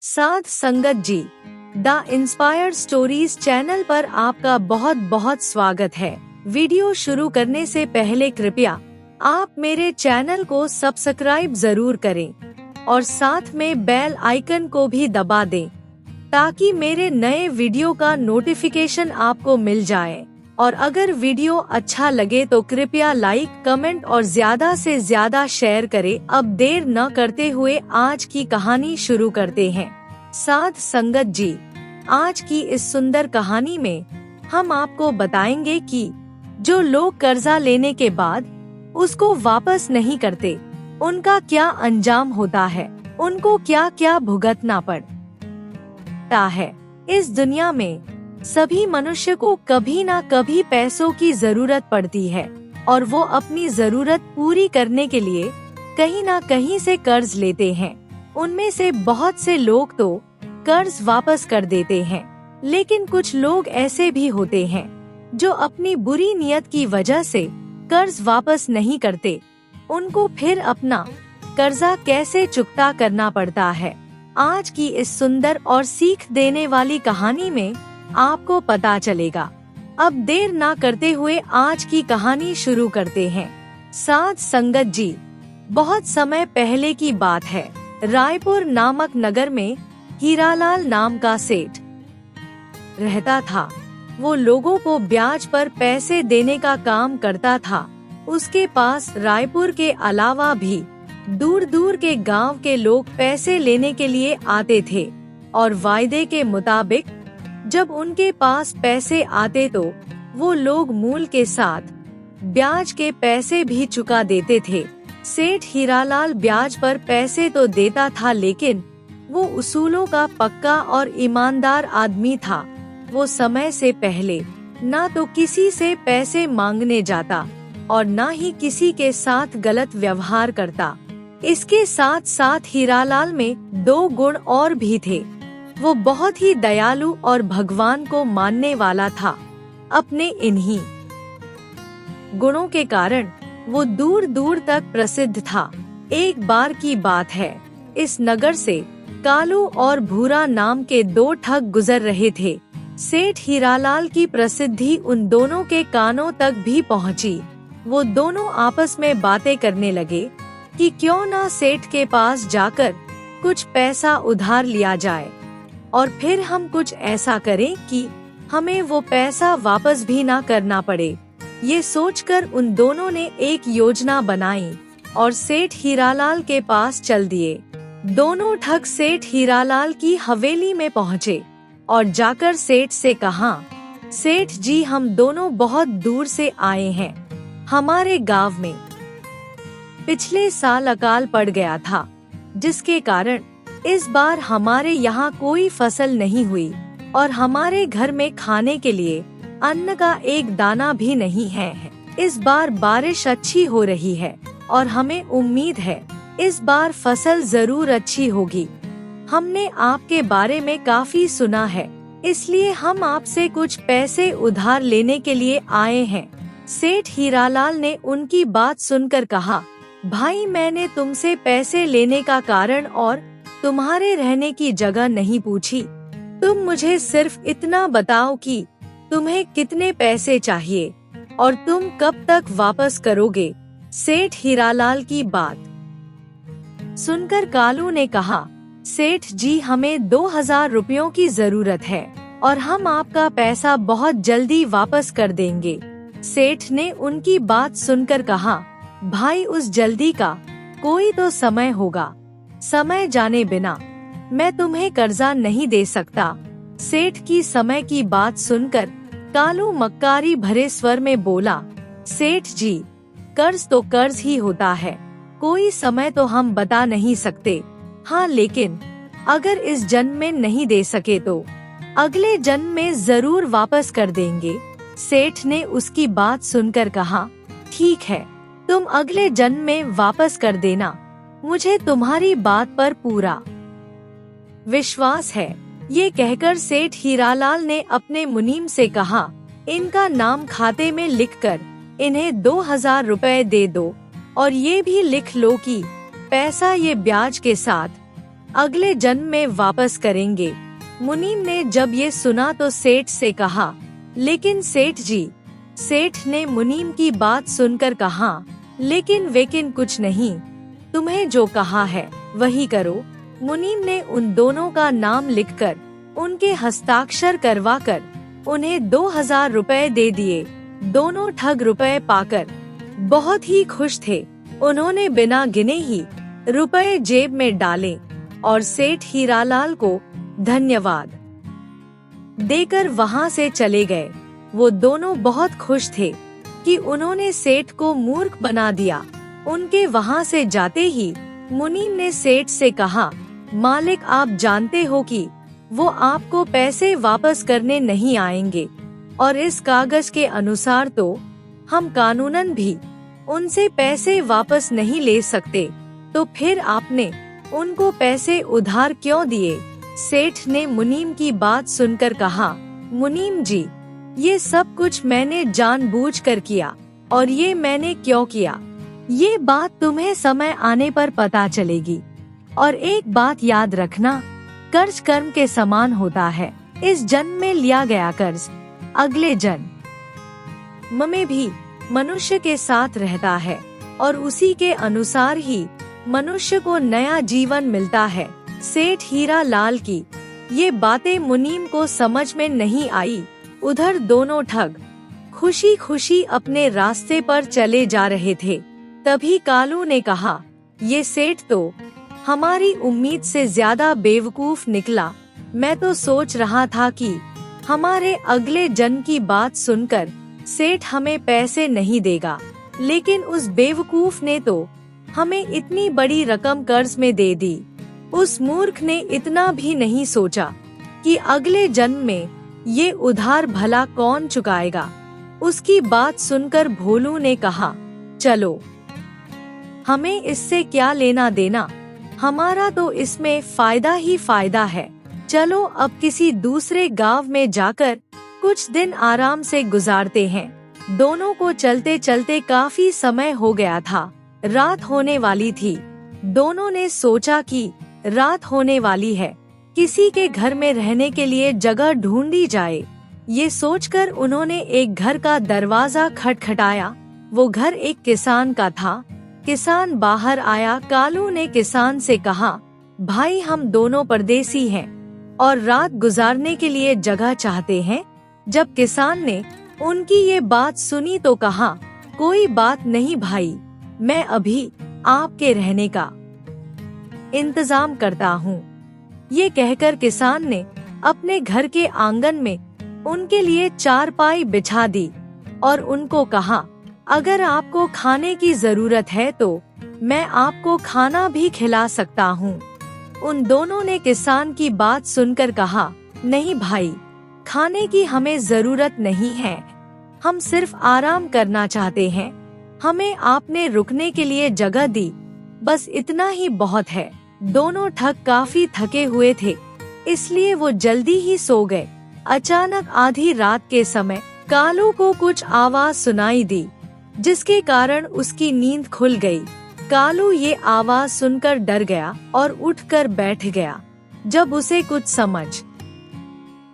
साध संगत जी, the inspired stories channel पर आपका बहुत बहुत स्वागत है। वीडियो शुरू करने से पहले कृपया आप मेरे चैनल को सब्सक्राइब जरूर करें और साथ में बेल आइकन को भी दबा दें ताकि मेरे नए वीडियो का नोटिफिकेशन आपको मिल जाए। और अगर वीडियो अच्छा लगे तो कृपया लाइक, कमेंट और ज्यादा से ज्यादा शेयर करें। अब देर न करते हुए आज की कहानी शुरू करते हैं। साध संगत जी, आज की इस सुंदर कहानी में हम आपको बताएंगे कि जो लोग कर्जा लेने के बाद उसको वापस नहीं करते, उनका क्या अंजाम होता है, उनको क्या क्या भुगतना पड़ता है। इस दुनिया में सभी मनुष्य को कभी ना कभी पैसों की जरूरत पड़ती है और वो अपनी जरूरत पूरी करने के लिए कहीं ना कहीं से कर्ज लेते हैं। उनमें से बहुत से लोग तो कर्ज वापस कर देते हैं, लेकिन कुछ लोग ऐसे भी होते हैं जो अपनी बुरी नीयत की वजह से कर्ज वापस नहीं करते। उनको फिर अपना कर्जा कैसे चुकता करना पड़ता है, आज की इस सुंदर और सीख देने वाली कहानी में आपको पता चलेगा। अब देर ना करते हुए आज की कहानी शुरू करते हैं। साध संगत जी, बहुत समय पहले की बात है। रायपुर नामक नगर में हीरालाल नाम का सेठ रहता था। वो लोगों को ब्याज पर पैसे देने का काम करता था। उसके पास रायपुर के अलावा भी दूर दूर के गांव के लोग पैसे लेने के लिए आते थे और वायदे के मुताबिक जब उनके पास पैसे आते तो वो लोग मूल के साथ ब्याज के पैसे भी चुका देते थे। सेठ हीरालाल ब्याज पर पैसे तो देता था, लेकिन वो उसूलों का पक्का और ईमानदार आदमी था। वो समय से पहले ना तो किसी से पैसे मांगने जाता और ना ही किसी के साथ गलत व्यवहार करता। इसके साथ साथ हीरालाल में दो गुण और भी थे। वो बहुत ही दयालु और भगवान को मानने वाला था। अपने इन्हीं गुणों के कारण वो दूर दूर तक प्रसिद्ध था। एक बार की बात है, इस नगर से कालू और भूरा नाम के दो ठग गुजर रहे थे। सेठ हीरालाल की प्रसिद्धि उन दोनों के कानों तक भी पहुंची। वो दोनों आपस में बातें करने लगे कि क्यों ना सेठ के पास जाकर कुछ पैसा उधार लिया जाए और फिर हम कुछ ऐसा करें कि हमें वो पैसा वापस भी ना करना पड़े। ये सोचकर उन दोनों ने एक योजना बनाई और सेठ हीरालाल के पास चल दिए। दोनों ठग सेठ हीरालाल की हवेली में पहुँचे और जाकर सेठ से कहा, सेठ जी, हम दोनों बहुत दूर से आए हैं। हमारे गांव में पिछले साल अकाल पड़ गया था, जिसके कारण इस बार हमारे यहाँ कोई फसल नहीं हुई और हमारे घर में खाने के लिए अन्न का एक दाना भी नहीं है। इस बार बारिश अच्छी हो रही है और हमें उम्मीद है इस बार फसल जरूर अच्छी होगी। हमने आपके बारे में काफी सुना है, इसलिए हम आपसे कुछ पैसे उधार लेने के लिए आए हैं। सेठ हीरालाल ने उनकी बात सुनकर कहा, भाई, मैंने तुमसे पैसे लेने का कारण और तुम्हारे रहने की जगह नहीं पूछी। तुम मुझे सिर्फ इतना बताओ कि तुम्हें कितने पैसे चाहिए और तुम कब तक वापस करोगे। सेठ हीरालाल की बात सुनकर कालू ने कहा, सेठ जी, हमें 2000 रुपयों की जरूरत है और हम आपका पैसा बहुत जल्दी वापस कर देंगे। सेठ ने उनकी बात सुनकर कहा, भाई, उस जल्दी का कोई तो समय होगा। समय जाने बिना मैं तुम्हें कर्जा नहीं दे सकता। सेठ की समय की बात सुनकर कालू मक्कारी भरे स्वर में बोला, सेठ जी, कर्ज तो कर्ज ही होता है, कोई समय तो हम बता नहीं सकते। हाँ, लेकिन अगर इस जन्म में नहीं दे सके तो अगले जन्म में जरूर वापस कर देंगे। सेठ ने उसकी बात सुनकर कहा, ठीक है, तुम अगले जन्म में वापस कर देना, मुझे तुम्हारी बात पर पूरा विश्वास है। ये कहकर सेठ हीरालाल ने अपने मुनीम से कहा, इनका नाम खाते में लिखकर इन्हें 2000 रुपए दे दो और ये भी लिख लो कि पैसा ये ब्याज के साथ अगले जन्म में वापस करेंगे। मुनीम ने जब ये सुना तो सेठ से कहा, लेकिन सेठ जी। सेठ ने मुनीम की बात सुनकर कहा, लेकिन कुछ नहीं, तुम्हें जो कहा है वही करो। मुनीम ने उन दोनों का नाम लिखकर उनके हस्ताक्षर करवाकर उन्हें 2000 रुपए दे दिए। दोनों ठग रुपए पाकर बहुत ही खुश थे। उन्होंने बिना गिने ही रुपए जेब में डाले और सेठ हीरालाल को धन्यवाद देकर वहां से चले गए। वो दोनों बहुत खुश थे कि उन्होंने सेठ को मूर्ख बना दिया। उनके वहां से जाते ही मुनीम ने सेठ से कहा, मालिक आप जानते हो कि वो आपको पैसे वापस करने नहीं आएंगे और इस कागज के अनुसार तो हम कानूनन भी उनसे पैसे वापस नहीं ले सकते, तो फिर आपने उनको पैसे उधार क्यों दिए? सेठ ने मुनीम की बात सुनकर कहा, मुनीम जी, ये सब कुछ मैंने जानबूझकर किया और ये मैंने क्यों किया, ये बात तुम्हें समय आने पर पता चलेगी। और एक बात याद रखना, कर्ज कर्म के समान होता है। इस जन्म में लिया गया कर्ज अगले जन्म में भी मनुष्य के साथ रहता है और उसी के अनुसार ही मनुष्य को नया जीवन मिलता है। सेठ हीरालाल की ये बातें मुनीम को समझ में नहीं आई। उधर दोनों ठग खुशी खुशी अपने रास्ते पर चले जा रहे थे। तभी कालू ने कहा, ये सेठ तो हमारी उम्मीद से ज्यादा बेवकूफ निकला। मैं तो सोच रहा था कि हमारे अगले जन्म की बात सुनकर सेठ हमें पैसे नहीं देगा, लेकिन उस बेवकूफ ने तो हमें इतनी बड़ी रकम कर्ज में दे दी। उस मूर्ख ने इतना भी नहीं सोचा कि अगले जन्म में ये उधार भला कौन चुकाएगा। उसकी बात सुनकर भोलू ने कहा, चलो, हमें इससे क्या लेना देना, हमारा तो इसमें फायदा ही फायदा है। चलो अब किसी दूसरे गांव में जाकर कुछ दिन आराम से गुजारते हैं। दोनों को चलते चलते काफी समय हो गया था। रात होने वाली थी। दोनों ने सोचा कि रात होने वाली है, किसी के घर में रहने के लिए जगह ढूंढी जाए। ये सोचकर उन्होंने एक घर का दरवाजा खटखटाया। वो घर एक किसान का था। किसान बाहर आया। कालू ने किसान से कहा, भाई हम दोनों परदेसी हैं और रात गुजारने के लिए जगह चाहते हैं। जब किसान ने उनकी ये बात सुनी तो कहा, कोई बात नहीं भाई, मैं अभी आपके रहने का इंतजाम करता हूँ। ये कहकर किसान ने अपने घर के आंगन में उनके लिए चारपाई बिछा दी और उनको कहा, अगर आपको खाने की जरूरत है तो मैं आपको खाना भी खिला सकता हूँ। उन दोनों ने किसान की बात सुनकर कहा, नहीं भाई, खाने की हमें जरूरत नहीं है, हम सिर्फ आराम करना चाहते हैं। हमें आपने रुकने के लिए जगह दी, बस इतना ही बहुत है। दोनों ठग काफी थके हुए थे, इसलिए वो जल्दी ही सो गए। अचानक आधी रात के समय कालू को कुछ आवाज सुनाई दी, जिसके कारण उसकी नींद खुल गई। कालू ये आवाज सुनकर डर गया और उठकर बैठ गया। जब उसे कुछ समझ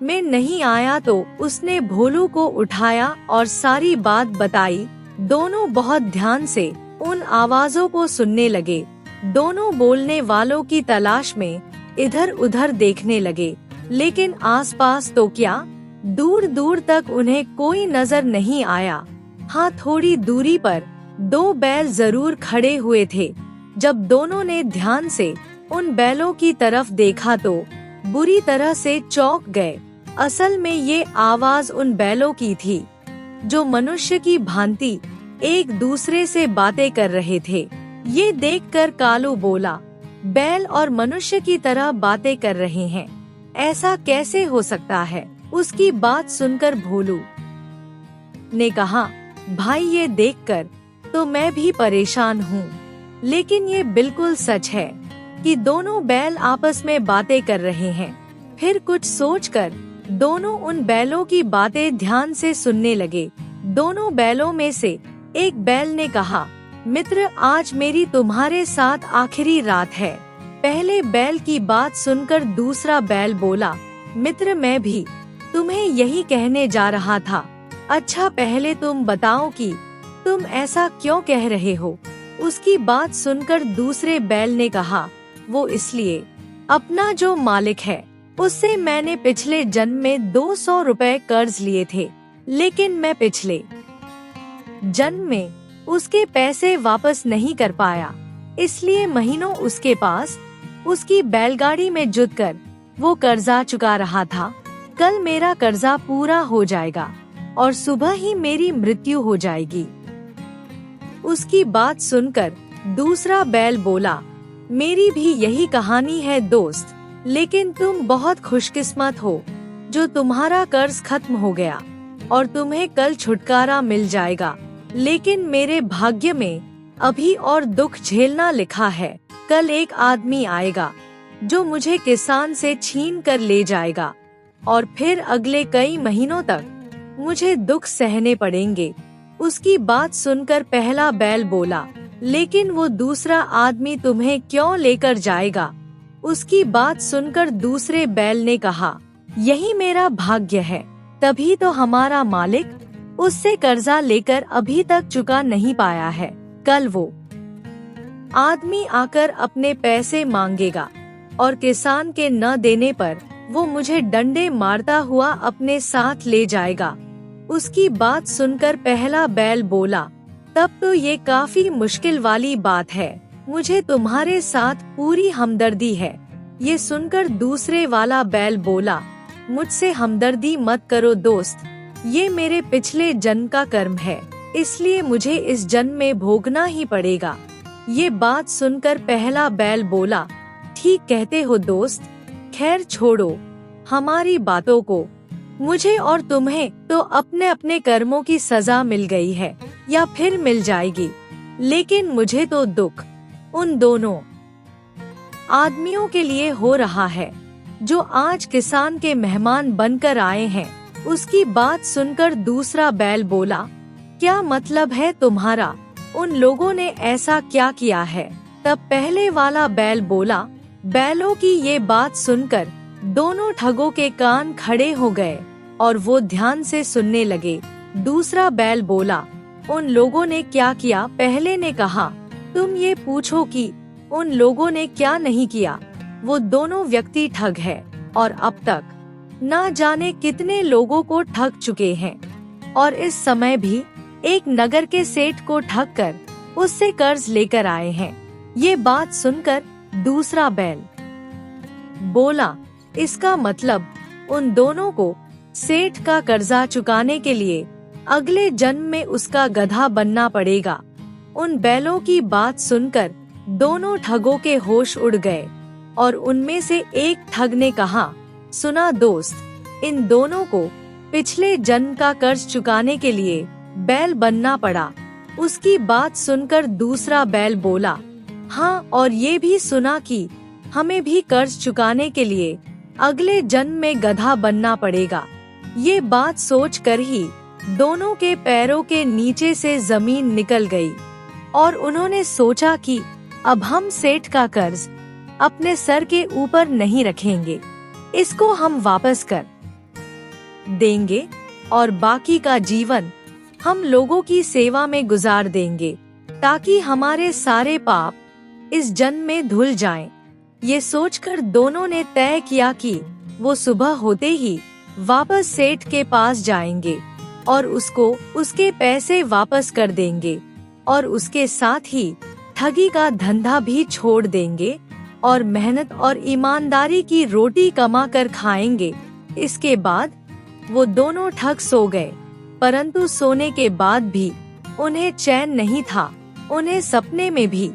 में नहीं आया तो उसने भोलू को उठाया और सारी बात बताई। दोनों बहुत ध्यान से उन आवाजों को सुनने लगे। दोनों बोलने वालों की तलाश में इधर उधर देखने लगे, लेकिन आसपास तो क्या, दूर दूर तक उन्हें कोई नजर नहीं आया। हाँ, थोड़ी दूरी पर 2 बैल जरूर खड़े हुए थे। जब दोनों ने ध्यान से उन बैलों की तरफ देखा तो बुरी तरह से चौंक गए। असल में ये आवाज उन बैलों की थी जो मनुष्य की भांति एक दूसरे से बातें कर रहे थे। ये देखकर कालू बोला, बैल और मनुष्य की तरह बातें कर रहे हैं, ऐसा कैसे हो सकता है? उसकी बात सुनकर भोलू ने कहा, भाई ये देखकर तो मैं भी परेशान हूँ, लेकिन ये बिल्कुल सच है कि दोनों बैल आपस में बातें कर रहे हैं। फिर कुछ सोचकर दोनों उन बैलों की बातें ध्यान से सुनने लगे। दोनों बैलों में से एक बैल ने कहा, मित्र, आज मेरी तुम्हारे साथ आखिरी रात है। पहले बैल की बात सुनकर दूसरा बैल बोला, मित्र मैं भी तुम्हें यही कहने जा रहा था। अच्छा पहले तुम बताओ कि तुम ऐसा क्यों कह रहे हो। उसकी बात सुनकर दूसरे बैल ने कहा, वो इसलिए, अपना जो मालिक है उससे मैंने पिछले जन्म में 200 रुपए कर्ज लिए थे, लेकिन मैं पिछले जन्म में उसके पैसे वापस नहीं कर पाया, इसलिए महीनों उसके पास उसकी बैलगाड़ी में जुटकर वो कर्जा चुका रहा था। कल मेरा कर्जा पूरा हो जाएगा और सुबह ही मेरी मृत्यु हो जाएगी। उसकी बात सुनकर दूसरा बैल बोला, मेरी भी यही कहानी है दोस्त, लेकिन तुम बहुत खुशकिस्मत हो जो तुम्हारा कर्ज खत्म हो गया और तुम्हें कल छुटकारा मिल जाएगा। लेकिन मेरे भाग्य में अभी और दुख झेलना लिखा है। कल एक आदमी आएगा जो मुझे किसान से छीन कर ले जाएगा और फिर अगले कई महीनों तक मुझे दुख सहने पड़ेंगे। उसकी बात सुनकर पहला बैल बोला, लेकिन वो दूसरा आदमी तुम्हें क्यों लेकर जाएगा। उसकी बात सुनकर दूसरे बैल ने कहा, यही मेरा भाग्य है, तभी तो हमारा मालिक उससे कर्जा लेकर अभी तक चुका नहीं पाया है। कल वो आदमी आकर अपने पैसे मांगेगा और किसान के न देने पर वो मुझे डंडे मारता हुआ अपने साथ ले जाएगा। उसकी बात सुनकर पहला बैल बोला, तब तो ये काफी मुश्किल वाली बात है, मुझे तुम्हारे साथ पूरी हमदर्दी है। ये सुनकर दूसरे वाला बैल बोला, मुझसे हमदर्दी मत करो दोस्त, ये मेरे पिछले जन्म का कर्म है, इसलिए मुझे इस जन्म में भोगना ही पड़ेगा। ये बात सुनकर पहला बैल बोला, ठीक कहते हो दोस्त, खैर छोड़ो हमारी बातों को, मुझे और तुम्हें तो अपने अपने कर्मों की सजा मिल गई है या फिर मिल जाएगी, लेकिन मुझे तो दुख उन दोनों आदमियों के लिए हो रहा है जो आज किसान के मेहमान बनकर आए हैं। उसकी बात सुनकर दूसरा बैल बोला, क्या मतलब है तुम्हारा, उन लोगों ने ऐसा क्या किया है। तब पहले वाला बैल बोला, बैलों की ये बात सुनकर दोनों ठगों के कान खड़े हो गए और वो ध्यान से सुनने लगे। दूसरा बैल बोला, उन लोगों ने क्या किया। पहले ने कहा, तुम ये पूछो कि उन लोगों ने क्या नहीं किया, वो दोनों व्यक्ति ठग है और अब तक ना जाने कितने लोगों को ठग चुके हैं और इस समय भी एक नगर के सेठ को ठग कर उससे कर्ज लेकर आए हैं। ये बात सुनकर दूसरा बैल बोला, इसका मतलब उन दोनों को सेठ का कर्जा चुकाने के लिए अगले जन्म में उसका गधा बनना पड़ेगा। उन बैलों की बात सुनकर दोनों ठगों के होश उड़ गए और उनमें से एक ठग ने कहा, सुना दोस्त, इन दोनों को पिछले जन्म का कर्ज चुकाने के लिए बैल बनना पड़ा। उसकी बात सुनकर दूसरा बैल बोला, हाँ, और ये भी सुना कि हमें भी कर्ज चुकाने के लिए अगले जन्म में गधा बनना पड़ेगा। ये बात सोचकर ही दोनों के पैरों के नीचे से जमीन निकल गई और उन्होंने सोचा कि अब हम सेठ का कर्ज अपने सर के ऊपर नहीं रखेंगे, इसको हम वापस कर देंगे और बाकी का जीवन हम लोगों की सेवा में गुजार देंगे ताकि हमारे सारे पाप इस जन्म में धुल जाएं। ये सोचकर दोनों ने तय किया कि वो सुबह होते ही वापस सेठ के पास जाएंगे और उसको उसके पैसे वापस कर देंगे और उसके साथ ही ठगी का धंधा भी छोड़ देंगे और मेहनत और ईमानदारी की रोटी कमा कर खाएंगे। इसके बाद वो दोनों ठग सो गए, परंतु सोने के बाद भी उन्हें चैन नहीं था। उन्हें सपने में भी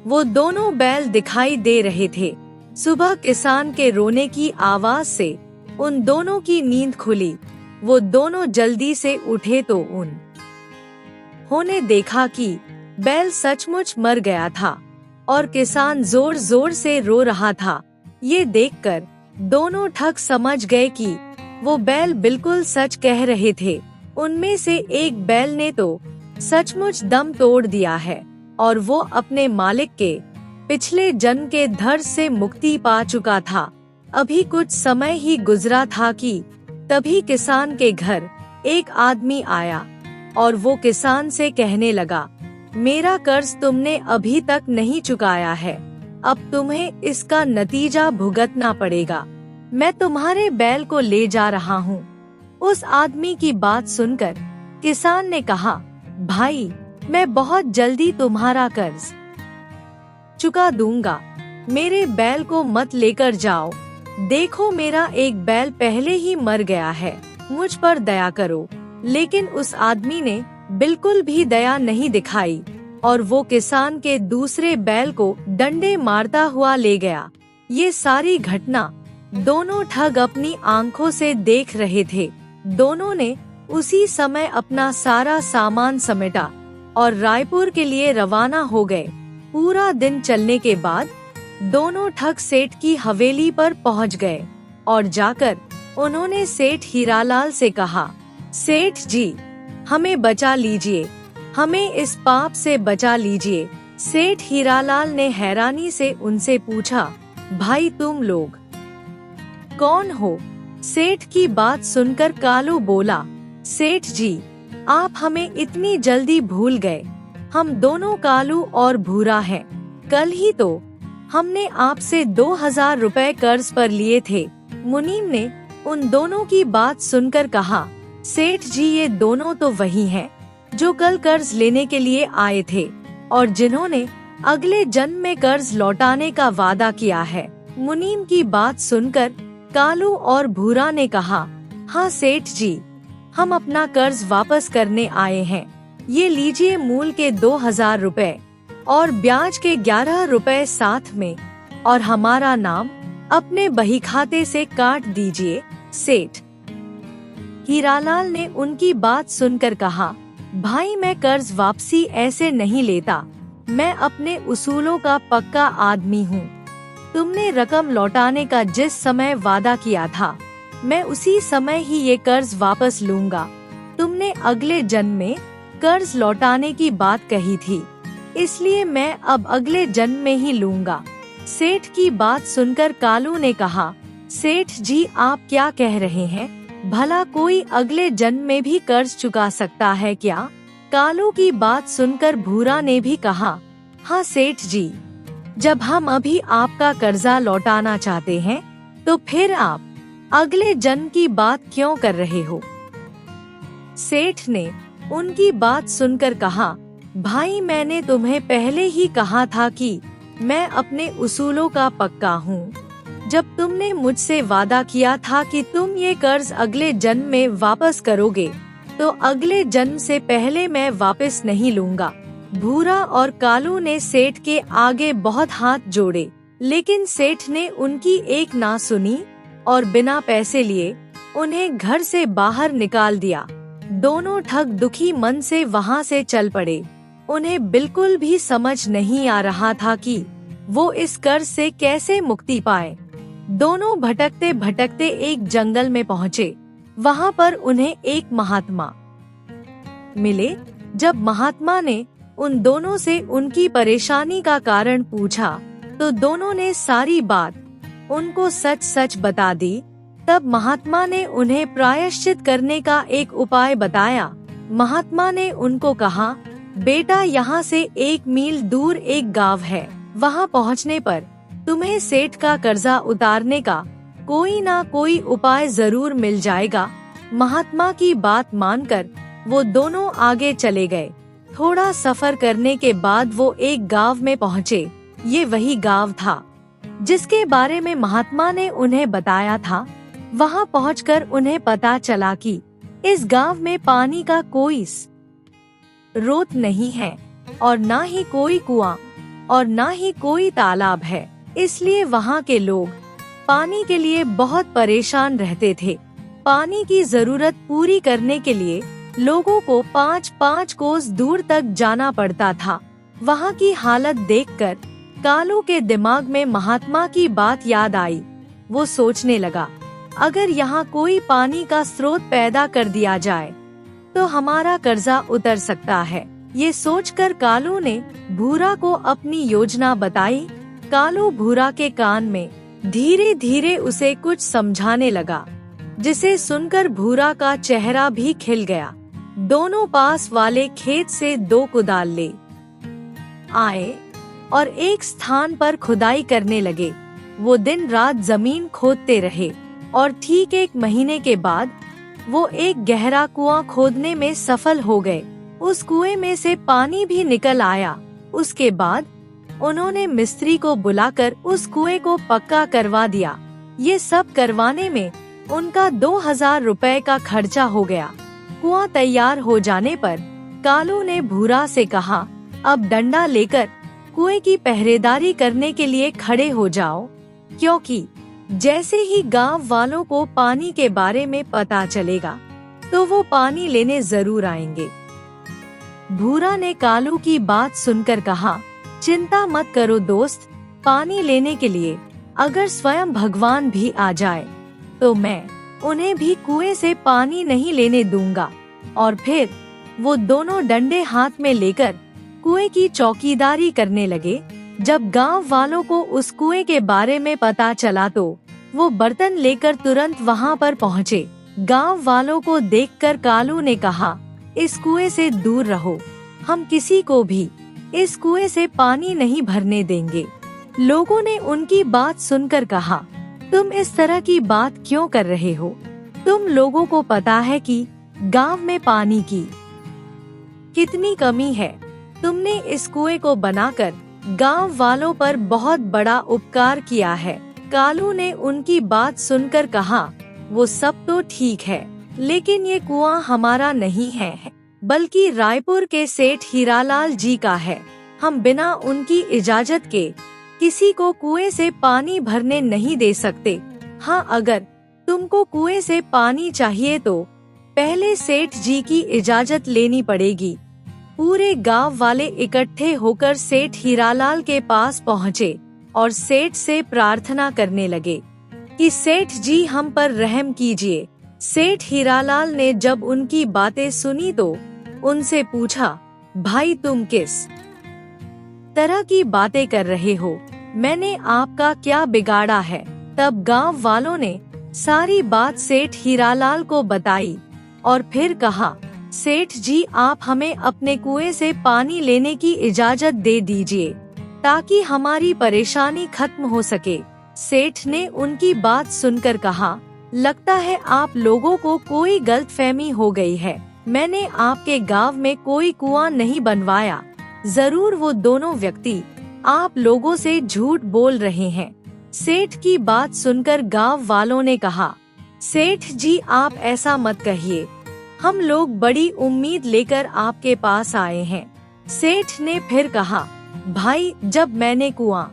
वो दोनों बैल दिखाई दे रहे थे। सुबह किसान के रोने की आवाज से उन दोनों की नींद खुली। वो दोनों जल्दी से उठे तो उन्होंने देखा कि बैल सचमुच मर गया था और किसान जोर जोर से रो रहा था। ये देखकर दोनों ठग समझ गए कि वो बैल बिल्कुल सच कह रहे थे। उनमें से एक बैल ने तो सचमुच दम तोड़ दिया है और वो अपने मालिक के पिछले जन्म के धर से मुक्ति पा चुका था। अभी कुछ समय ही गुजरा था कि तभी किसान के घर एक आदमी आया और वो किसान से कहने लगा, मेरा कर्ज तुमने अभी तक नहीं चुकाया है, अब तुम्हें इसका नतीजा भुगतना पड़ेगा। मैं तुम्हारे बैल को ले जा रहा हूँ। उस आदमी की बात सुनकर किसान ने कहा, भाई मैं बहुत जल्दी तुम्हारा कर्ज चुका दूंगा, मेरे बैल को मत लेकर जाओ। देखो मेरा एक बैल पहले ही मर गया है, मुझ पर दया करो। लेकिन उस आदमी ने बिल्कुल भी दया नहीं दिखाई और वो किसान के दूसरे बैल को डंडे मारता हुआ ले गया। ये सारी घटना दोनों ठग अपनी आंखों से देख रहे थे। दोनों ने उसी समय अपना सारा सामान समेटा और रायपुर के लिए रवाना हो गए। पूरा दिन चलने के बाद दोनों ठग सेठ की हवेली पर पहुंच गए और जाकर उन्होंने सेठ हीरालाल से कहा, सेठ जी हमें बचा लीजिए, हमें इस पाप से बचा लीजिए। सेठ हीरालाल ने हैरानी से उनसे पूछा, भाई तुम लोग कौन हो? सेठ की बात सुनकर कालू बोला, सेठ जी आप हमें इतनी जल्दी भूल गए। हम दोनों कालू और भूरा हैं। कल ही तो हमने आपसे 2000 रुपए कर्ज पर लिए थे। मुनीम ने उन दोनों की बात सुनकर कहा, सेठ जी ये दोनों तो वही हैं जो कल कर्ज लेने के लिए आए थे और जिन्होंने अगले जन्म में कर्ज लौटाने का वादा किया है। मुनीम की बात सुनकर कालू और भूरा ने कहा, हाँ सेठ जी हम अपना कर्ज वापस करने आए हैं। ये लीजिए मूल के 2000 रुपए और ब्याज के 11 रुपए साथ में, और हमारा नाम अपने बही खाते से काट दीजिए। सेठ हीरालाल ने उनकी बात सुनकर कहा, भाई मैं कर्ज वापसी ऐसे नहीं लेता, मैं अपने उसूलों का पक्का आदमी हूँ। तुमने रकम लौटाने का जिस समय वादा किया था मैं उसी समय ही ये कर्ज वापस लूंगा। तुमने अगले जन्म में कर्ज लौटाने की बात कही थी, इसलिए मैं अब अगले जन्म में ही लूंगा। सेठ की बात सुनकर कालू ने कहा, सेठ जी आप क्या कह रहे हैं? भला कोई अगले जन्म में भी कर्ज चुका सकता है क्या? कालू की बात सुनकर भूरा ने भी कहा, हाँ सेठ जी, जब हम अभी आपका कर्जा लौटाना चाहते हैं तो फिर आप अगले जन्म की बात क्यों कर रहे हो? सेठ ने उनकी बात सुनकर कहा, भाई मैंने तुम्हें पहले ही कहा था कि मैं अपने उसूलों का पक्का हूँ। जब तुमने मुझसे वादा किया था कि तुम ये कर्ज अगले जन्म में वापस करोगे तो अगले जन्म से पहले मैं वापस नहीं लूंगा। भूरा और कालू ने सेठ के आगे बहुत हाथ जोड़े, लेकिन सेठ ने उनकी एक ना सुनी और बिना पैसे लिए उन्हें घर से बाहर निकाल दिया। दोनों ठग दुखी मन से वहाँ से चल पड़े। उन्हें बिल्कुल भी समझ नहीं आ रहा था कि वो इस कर्ज से कैसे मुक्ति पाए। दोनों भटकते भटकते एक जंगल में पहुँचे। वहाँ पर उन्हें एक महात्मा मिले। जब महात्मा ने उन दोनों से उनकी परेशानी का कारण पूछा तो दोनों ने सारी बात उनको सच सच बता दी। तब महात्मा ने उन्हें प्रायश्चित करने का एक उपाय बताया। महात्मा ने उनको कहा, बेटा यहाँ से 1 मील दूर एक गांव है, वहाँ पहुँचने पर तुम्हें सेठ का कर्जा उतारने का कोई ना कोई उपाय जरूर मिल जाएगा। महात्मा की बात मानकर वो दोनों आगे चले गए। थोड़ा सफर करने के बाद वो एक गांव में पहुँचे। ये वही गांव था जिसके बारे में महात्मा ने उन्हें बताया था। वहां पहुंचकर उन्हें पता चला कि इस गांव में पानी का कोई स्रोत नहीं है और ना ही कोई कुआं और ना ही कोई तालाब है। इसलिए वहां के लोग पानी के लिए बहुत परेशान रहते थे। पानी की जरूरत पूरी करने के लिए लोगों को 5-5 कोस दूर तक जाना पड़ता था। वहां की हालत देखकर कालू के दिमाग में महात्मा की बात याद आई। वो सोचने लगा, अगर यहाँ कोई पानी का स्रोत पैदा कर दिया जाए तो हमारा कर्जा उतर सकता है। ये सोचकर कालू ने भूरा को अपनी योजना बताई कालू भूरा के कान में धीरे धीरे उसे कुछ समझाने लगा, जिसे सुनकर भूरा का चेहरा भी खिल गया। दोनों पास वाले खेत से 2 कुदाल ले आए और एक स्थान पर खुदाई करने लगे। वो दिन रात जमीन खोदते रहे और ठीक 1 महीने के बाद वो एक गहरा कुआं खोदने में सफल हो गए। उस कुएं में से पानी भी निकल आया। उसके बाद उन्होंने मिस्त्री को बुलाकर उस कुएं को पक्का करवा दिया। ये सब करवाने में उनका 2000 रुपए का खर्चा हो गया। कुआं तैयार हो जाने पर कालू ने भूरा से कहा, अब डंडा लेकर कुएं की पहरेदारी करने के लिए खड़े हो जाओ, क्योंकि जैसे ही गांव वालों को पानी के बारे में पता चलेगा तो वो पानी लेने जरूर आएंगे। भूरा ने कालू की बात सुनकर कहा, चिंता मत करो दोस्त, पानी लेने के लिए अगर स्वयं भगवान भी आ जाए तो मैं उन्हें भी कुएं से पानी नहीं लेने दूंगा। और फिर वो दोनों डंडे हाथ में लेकर कुएं की चौकीदारी करने लगे। जब गांव वालों को उस कुएं के बारे में पता चला तो वो बर्तन लेकर तुरंत वहां पर पहुँचे। गांव वालों को देखकर कालू ने कहा, इस कुएं से दूर रहो, हम किसी को भी इस कुएं से पानी नहीं भरने देंगे। लोगों ने उनकी बात सुनकर कहा, तुम इस तरह की बात क्यों कर रहे हो? तुम लोगों को पता है कि गांव में पानी की कितनी कमी है। तुमने इस कुएं को बनाकर गांव वालों पर बहुत बड़ा उपकार किया है। कालू ने उनकी बात सुनकर कहा, वो सब तो ठीक है, लेकिन ये कुआं हमारा नहीं है, बल्कि रायपुर के सेठ हीरालाल जी का है। हम बिना उनकी इजाजत के किसी को कुएं से पानी भरने नहीं दे सकते। हाँ, अगर तुमको कुएं से पानी चाहिए तो पहले सेठ जी की इजाजत लेनी पड़ेगी। पूरे गांव वाले इकट्ठे होकर सेठ हीरालाल के पास पहुँचे और सेठ से प्रार्थना करने लगे कि सेठ जी हम पर रहम कीजिए। सेठ हीरालाल ने जब उनकी बातें सुनी तो उनसे पूछा, भाई तुम किस तरह की बातें कर रहे हो? मैंने आपका क्या बिगाड़ा है? तब गांव वालों ने सारी बात सेठ हीरालाल को बताई और फिर कहा, सेठ जी आप हमें अपने कुएं से पानी लेने की इजाजत दे दीजिए ताकि हमारी परेशानी खत्म हो सके। सेठ ने उनकी बात सुनकर कहा, लगता है आप लोगों को कोई गलतफहमी हो गई है। मैंने आपके गांव में कोई कुआं नहीं बनवाया। जरूर वो दोनों व्यक्ति आप लोगों से झूठ बोल रहे हैं। सेठ की बात सुनकर गांव वालों ने कहा, सेठ जी आप ऐसा मत कहिए, हम लोग बड़ी उम्मीद लेकर आपके पास आए हैं। सेठ ने फिर कहा, भाई जब मैंने कुआं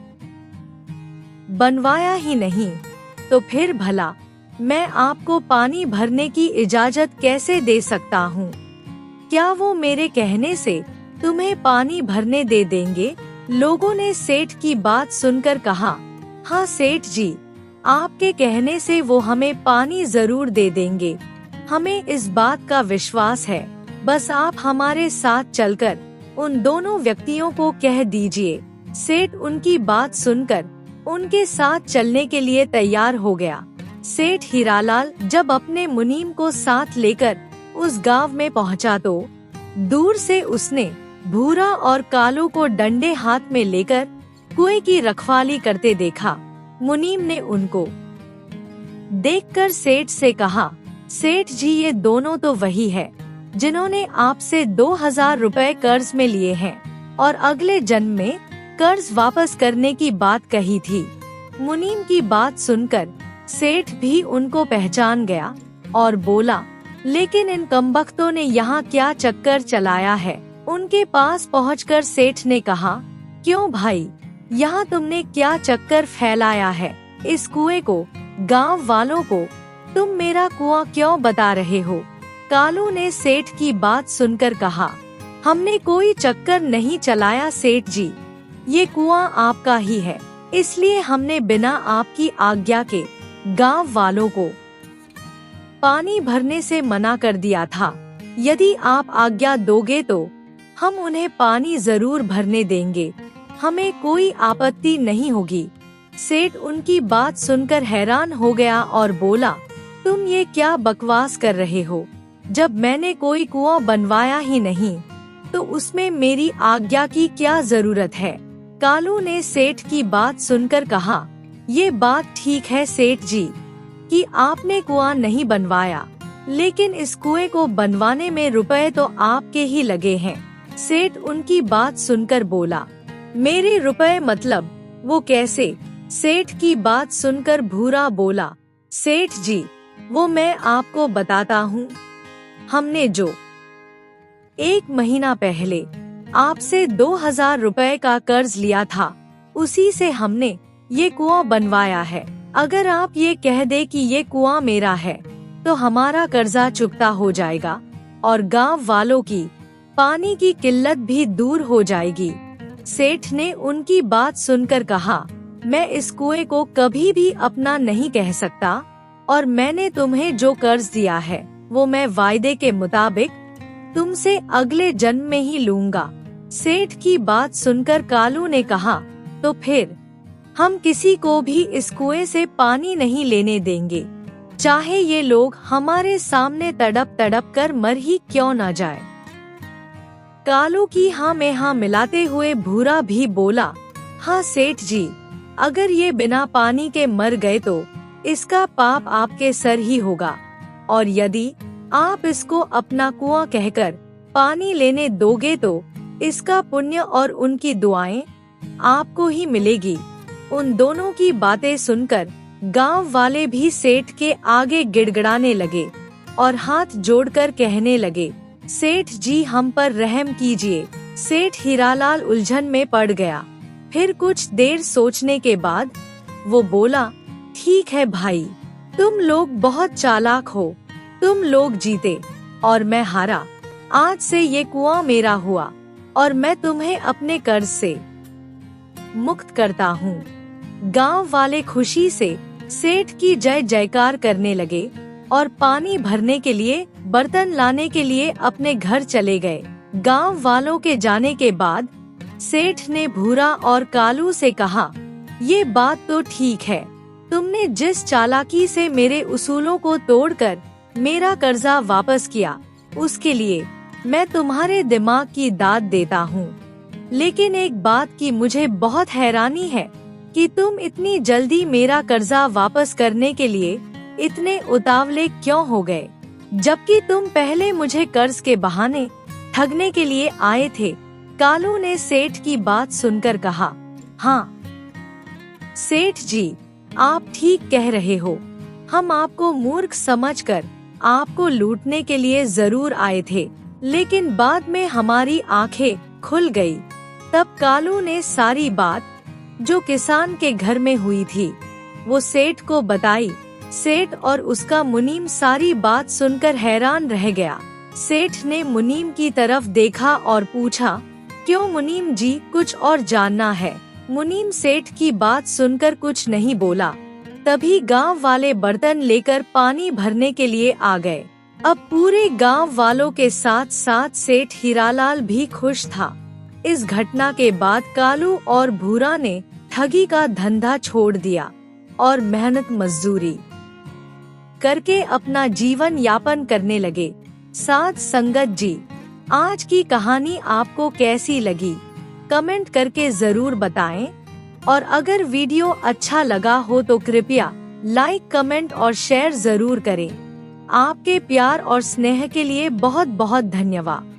बनवाया ही नहीं तो फिर भला मैं आपको पानी भरने की इजाजत कैसे दे सकता हूँ? क्या वो मेरे कहने से तुम्हें पानी भरने दे देंगे? लोगों ने सेठ की बात सुनकर कहा, हाँ सेठ जी, आपके कहने से वो हमें पानी जरूर दे देंगे। हमें इस बात का विश्वास है। बस आप हमारे साथ चलकर उन दोनों व्यक्तियों को कह दीजिए। सेठ उनकी बात सुनकर उनके साथ चलने के लिए तैयार हो गया। सेठ हीरालाल जब अपने मुनीम को साथ लेकर उस गांव में पहुंचा तो दूर से उसने भूरा और कालू को डंडे हाथ में लेकर कुएं की रखवाली करते देखा। मुनीम ने उनको देखकर सेठ से कहा, सेठ जी ये दोनों तो वही है जिन्होंने आपसे 2000 रुपए कर्ज में लिए हैं और अगले जन्म में कर्ज वापस करने की बात कही थी। मुनीम की बात सुनकर सेठ भी उनको पहचान गया और बोला, लेकिन इन कमबख्तों ने यहाँ क्या चक्कर चलाया है? उनके पास पहुंचकर सेठ ने कहा, क्यों भाई, यहाँ तुमने क्या चक्कर फैलाया है? इस कुएं को, गांव वालों को तुम मेरा कुआं क्यों बता रहे हो? कालू ने सेठ की बात सुनकर कहा, हमने कोई चक्कर नहीं चलाया सेठ जी, ये कुआं आपका ही है, इसलिए हमने बिना आपकी आज्ञा के गांव वालों को पानी भरने से मना कर दिया था। यदि आप आज्ञा दोगे तो हम उन्हें पानी जरूर भरने देंगे। हमें कोई आपत्ति नहीं होगी। सेठ उनकी बात सुनकर हैरान हो गया और बोला, तुम ये क्या बकवास कर रहे हो? जब मैंने कोई कुआं बनवाया ही नहीं तो उसमें मेरी आज्ञा की क्या जरूरत है? कालू ने सेठ की बात सुनकर कहा, ये बात ठीक है सेठ जी कि आपने कुआं नहीं बनवाया, लेकिन इस कुएं को बनवाने में रुपए तो आपके ही लगे हैं। सेठ उनकी बात सुनकर बोला, मेरे रुपए मतलब? वो कैसे? सेठ की बात सुनकर भूरा बोला, सेठ जी वो मैं आपको बताता हूँ। हमने जो 1 महीना पहले आपसे 2000 रुपए का कर्ज लिया था, उसी से हमने ये कुआं बनवाया है। अगर आप ये कह दे कि ये कुआं मेरा है तो हमारा कर्जा चुकता हो जाएगा और गांव वालों की पानी की किल्लत भी दूर हो जाएगी। सेठ ने उनकी बात सुनकर कहा, मैं इस कुएं को कभी भी अपना नहीं कह सकता और मैंने तुम्हें जो कर्ज दिया है वो मैं वायदे के मुताबिक तुमसे अगले जन्म में ही लूंगा। सेठ की बात सुनकर कालू ने कहा, तो फिर हम किसी को भी इस कुएं से पानी नहीं लेने देंगे, चाहे ये लोग हमारे सामने तड़प तड़प कर मर ही क्यों न जाए। कालू की हाँ में हाँ मिलाते हुए भूरा भी बोला, हाँ सेठ जी, अगर ये बिना पानी के मर गए तो इसका पाप आपके सर ही होगा, और यदि आप इसको अपना कुआं कहकर पानी लेने दोगे तो इसका पुण्य और उनकी दुआएं आपको ही मिलेगी। उन दोनों की बातें सुनकर गांव वाले भी सेठ के आगे गिड़गिड़ाने लगे और हाथ जोड़कर कहने लगे, सेठ जी हम पर रहम कीजिए। सेठ हीरालाल उलझन में पड़ गया। फिर कुछ देर सोचने के बाद वो बोला, ठीक है भाई, तुम लोग बहुत चालाक हो, तुम लोग जीते और मैं हारा। आज से ये कुआं मेरा हुआ और मैं तुम्हें अपने कर्ज से मुक्त करता हूँ। गांव वाले खुशी से सेठ की जय जयकार करने लगे और पानी भरने के लिए बर्तन लाने के लिए अपने घर चले गए। गांव वालों के जाने के बाद सेठ ने भूरा और कालू से कहा, ये बात तो ठीक है, तुमने जिस चालाकी से मेरे उसूलों को तोड़कर मेरा कर्जा वापस किया उसके लिए मैं तुम्हारे दिमाग की दाद देता हूँ। लेकिन एक बात की मुझे बहुत हैरानी है कि तुम इतनी जल्दी मेरा कर्जा वापस करने के लिए इतने उतावले क्यों हो गए, जबकि तुम पहले मुझे कर्ज के बहाने ठगने के लिए आए थे। कालू ने सेठ की बात सुनकर कहा, हाँ सेठ जी, आप ठीक कह रहे हो, हम आपको मूर्ख समझकर आपको लूटने के लिए जरूर आए थे, लेकिन बाद में हमारी आंखें खुल गई। तब कालू ने सारी बात जो किसान के घर में हुई थी वो सेठ को बताई। सेठ और उसका मुनीम सारी बात सुनकर हैरान रह गया। सेठ ने मुनीम की तरफ देखा और पूछा, क्यों मुनीम जी, कुछ और जानना है? मुनीम सेठ की बात सुनकर कुछ नहीं बोला। तभी गांव वाले बर्तन लेकर पानी भरने के लिए आ गए। अब पूरे गांव वालों के साथ साथ सेठ हीरालाल भी खुश था। इस घटना के बाद कालू और भूरा ने ठगी का धंधा छोड़ दिया और मेहनत मजदूरी करके अपना जीवन यापन करने लगे। साथ संगत जी, आज की कहानी आपको कैसी लगी कमेंट करके जरूर बताएं, और अगर वीडियो अच्छा लगा हो तो कृपया लाइक, कमेंट और शेयर जरूर करें। आपके प्यार और स्नेह के लिए बहुत बहुत धन्यवाद।